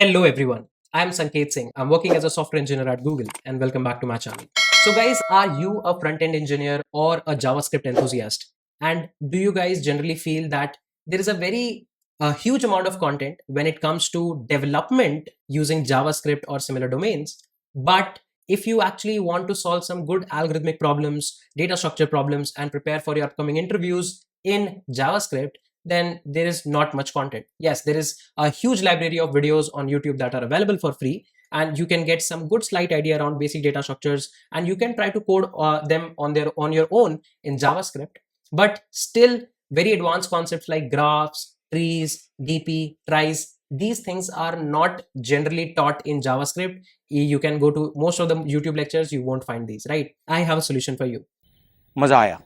Hello everyone, I am Sanket Singh. I'm working as a software engineer at Google and welcome back to my channel. So guys, are you a front-end engineer or a JavaScript enthusiast? And do you guys generally feel that there is a huge amount of content when it comes to development using JavaScript or similar domains? But if you actually want to solve some good algorithmic problems, data structure problems, and prepare for your upcoming interviews in JavaScript, then there is not much content. Yes, there is a huge library of videos on YouTube that are available for free, and you can get some good slight idea around basic data structures, and you can try to code them on your own in JavaScript. But still, very advanced concepts like graphs, trees, DP, tries, these things are not generally taught in JavaScript. You can go to most of the YouTube lectures, you won't find these, right? I have a solution for you. मजा आया.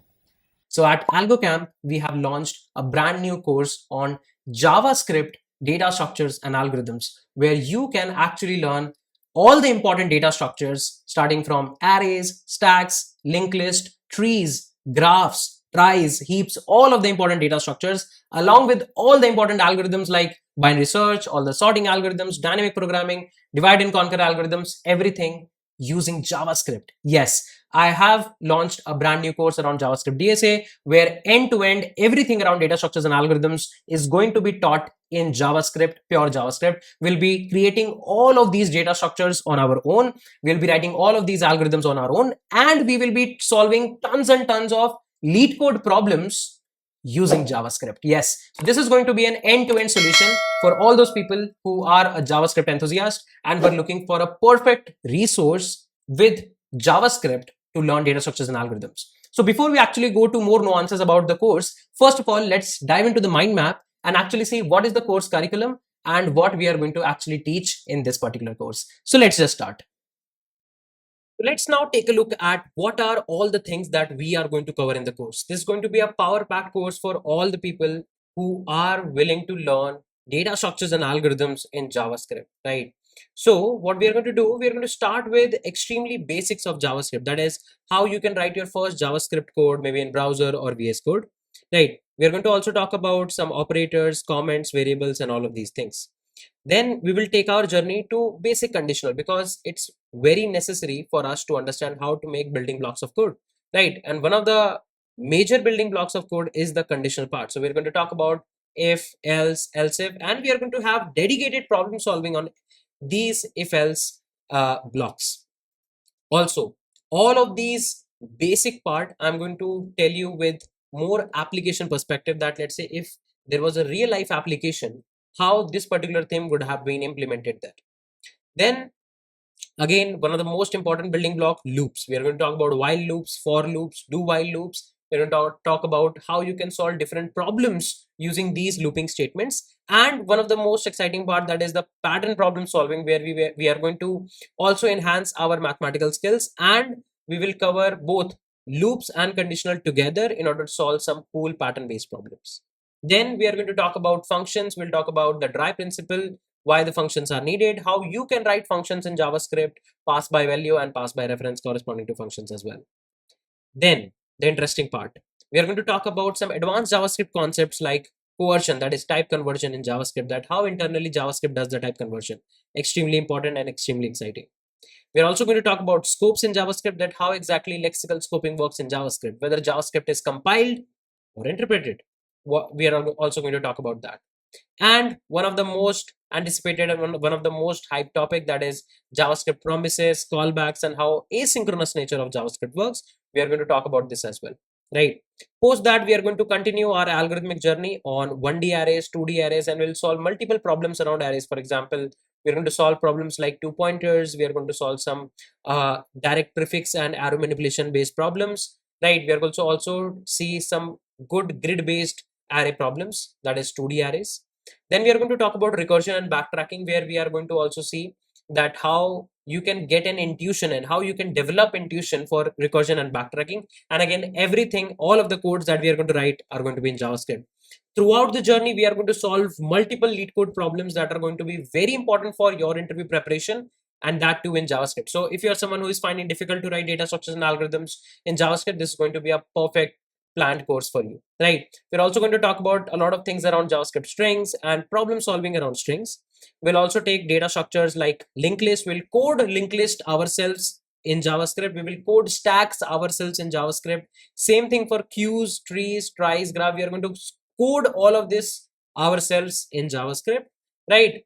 So at AlgoCamp, we have launched a brand new course on JavaScript data structures and algorithms, where you can actually learn all the important data structures starting from arrays, stacks, linked list, trees, graphs, tries, heaps, all of the important data structures, along with all the important algorithms like binary search, all the sorting algorithms, dynamic programming, divide and conquer algorithms, everything using JavaScript. Yes, I have launched a brand new course around JavaScript DSA, where end to end, everything around data structures and algorithms is going to be taught in JavaScript, pure JavaScript. We'll be creating all of these data structures on our own. We'll be writing all of these algorithms on our own, and we will be solving tons and tons of lead code problems using JavaScript. Yes, so this is going to be an end-to-end solution for all those people who are a JavaScript enthusiast and were looking for a perfect resource with JavaScript to learn data structures and algorithms. So before we actually go to more nuances about the course, first of all, let's dive into the mind map and actually see what is the course curriculum and what we are going to actually teach in this particular course. So let's just start. Let's now take a look at what are all the things that we are going to cover in the course. This is going to be a power packed course for all the people who are willing to learn data structures and algorithms in JavaScript, right? So what we are going to do, we are going to start with extremely basics of JavaScript. That is how you can write your first JavaScript code, maybe in browser or VS Code, right? We are going to also talk about some operators, comments, variables, and all of these things. Then we will take our journey to basic conditional, because it's very necessary for us to understand how to make building blocks of code, right? And one of the major building blocks of code is the conditional part. So we're going to talk about if, else, else if, and we are going to have dedicated problem solving on these if else blocks. Also, all of these basic part I'm going to tell you with more application perspective, that let's say if there was a real life application, how this particular thing would have been implemented there. Then again, one of the most important building block, loops. We are going to talk about while loops, for loops, do while loops. We're going to talk about how you can solve different problems using these looping statements. And one of the most exciting part, that is the pattern problem solving, where we are going to also enhance our mathematical skills, and we will cover both loops and conditional together in order to solve some cool pattern based problems. Then we are going to talk about functions. We'll talk about the dry principle, why the functions are needed, how you can write functions in JavaScript, pass by value and pass by reference corresponding to functions as well. Then the interesting part, we are going to talk about some advanced JavaScript concepts like coercion, that is type conversion in JavaScript, that how internally JavaScript does the type conversion. Extremely important and extremely exciting. We're also going to talk about scopes in JavaScript, that how exactly lexical scoping works in JavaScript, whether JavaScript is compiled or interpreted. We are also going to talk about that. And one of the most anticipated and one of the most hyped topic, that is JavaScript promises, callbacks, and how asynchronous nature of JavaScript works. We are going to talk about this as well, right? Post that, we are going to continue our algorithmic journey on 1D arrays, 2D arrays, and we'll solve multiple problems around arrays. For example, we're going to solve problems like two pointers. We are going to solve some direct prefix and arrow manipulation based problems, right? We are going to also see some good grid based array problems, that is 2D arrays. Then we are going to talk about recursion and backtracking, where we are going to also see that how you can get an intuition and how you can develop intuition for recursion and backtracking. And again, everything, all of the codes that we are going to write are going to be in JavaScript. Throughout the journey, we are going to solve multiple lead code problems that are going to be very important for your interview preparation, and that too in JavaScript. So if you're someone who is finding difficult to write data structures and algorithms in JavaScript, this is going to be a perfect planned course for you, right? We're also going to talk about a lot of things around JavaScript strings and problem solving around strings. We'll also take data structures like linked list. We'll code linked list ourselves in JavaScript. We will code stacks ourselves in JavaScript. Same thing for queues, trees, tries, graph. We are going to code all of this ourselves in JavaScript, right?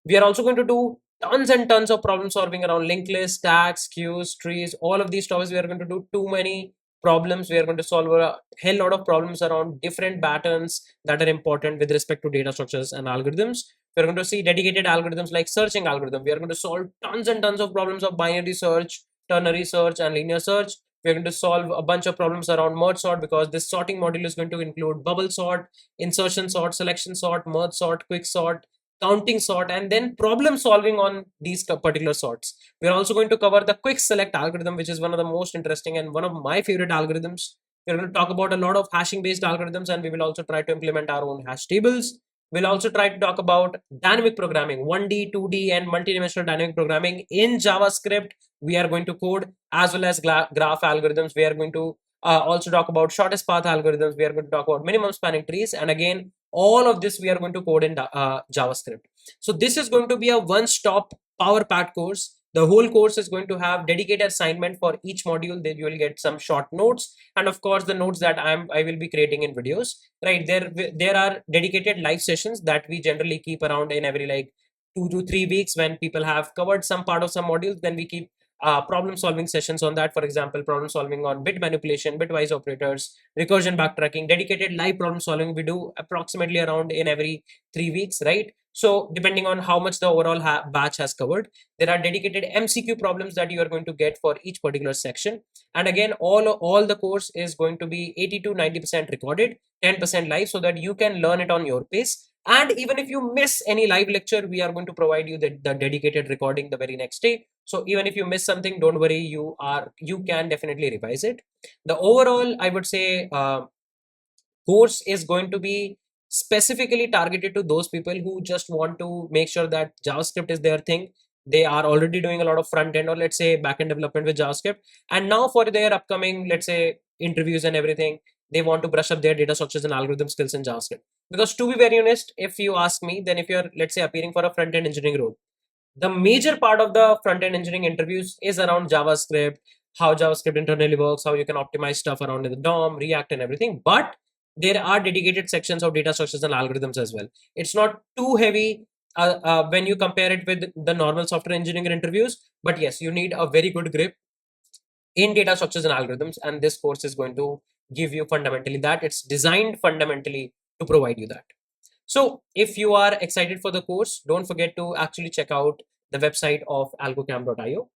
We are also going to do tons and tons of problem solving around linked lists, stacks, queues, trees, all of these topics. We are going to do too many problems. We are going to solve a hell lot of problems around different patterns that are important with respect to data structures and algorithms. We're going to see dedicated algorithms like searching algorithm. We are going to solve tons and tons of problems of binary search, ternary search, and linear search. We're going to solve a bunch of problems around merge sort, because this sorting module is going to include bubble sort, insertion sort, selection sort, merge sort, quick sort, counting sort, and then problem solving on these particular sorts. We're also going to cover the quick select algorithm, which is one of the most interesting and one of my favorite algorithms. We're going to talk about a lot of hashing based algorithms, and we will also try to implement our own hash tables. We'll also try to talk about dynamic programming, 1D, 2D, and multidimensional dynamic programming in JavaScript. We are going to code, as well as graph algorithms. We are going to also talk about shortest path algorithms. We are going to talk about minimum spanning trees, and again, all of this we are going to code in JavaScript. So this is going to be a one-stop power packed course. The whole course is going to have dedicated assignment for each module. That you will get some short notes, and of course the notes that I will be creating in videos. Right, there are dedicated live sessions that we generally keep around in every like 2 to 3 weeks. When people have covered some part of some modules, then we keep problem solving sessions on that. For example, problem solving on bit manipulation, bitwise operators, recursion backtracking, dedicated live problem solving we do approximately around in every 3 weeks, right? So depending on how much the overall batch has covered, there are dedicated MCQ problems that you are going to get for each particular section. And again, all the course is going to be 80 to 90% recorded, 10% live, so that you can learn it on your pace. And even if you miss any live lecture, we are going to provide you the dedicated recording the very next day. So even if you miss something, don't worry, you can definitely revise it. The overall, I would say, course is going to be specifically targeted to those people who just want to make sure that JavaScript is their thing. They are already doing a lot of front end or let's say back end development with JavaScript, and now for their upcoming, let's say, interviews and everything, they want to brush up their data structures and algorithm skills in JavaScript. Because to be very honest, if you ask me, then if you're, let's say, appearing for a front end engineering role, the major part of the front-end engineering interviews is around JavaScript, how JavaScript internally works, how you can optimize stuff around in the DOM, React, and everything. But there are dedicated sections of data structures and algorithms as well. It's not too heavy when you compare it with the normal software engineering interviews. But yes, you need a very good grip in data structures and algorithms, and this course is going to give you fundamentally that. It's designed fundamentally to provide you that. So if you are excited for the course, don't forget to actually check out the website of algocamp.io.